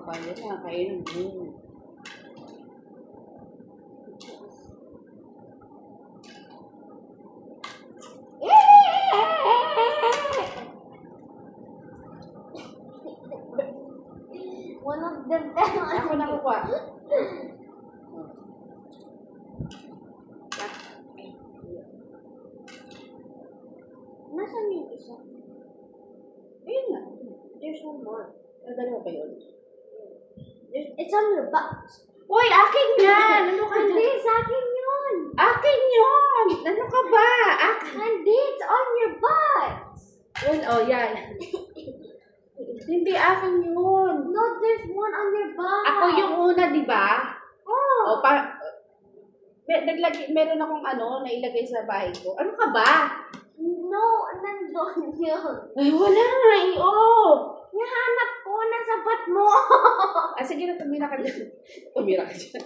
Kaya na, kainin mo. One of them. Ako na kukuha. Nasaan yung isa? Ayun na. There's one more. Dalawa pa yun. It's on your box. Uy, akin yan! Ano ka Hindi, na? sa akin yun. Akin yun! Ano ka ba? Hindi, it's on your box. Well, oh, yan. Hindi, akin yun. No, there's one on your box. Ako yung una, di ba? Oh. O, meron akong nailagay sa bahay ko. Ano ka ba? No, nandun yun. Ay, wala nga, Nahanap ko, nasa bat mo. Sige na, tumira ka dyan. Tumira ka dyan.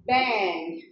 Bang!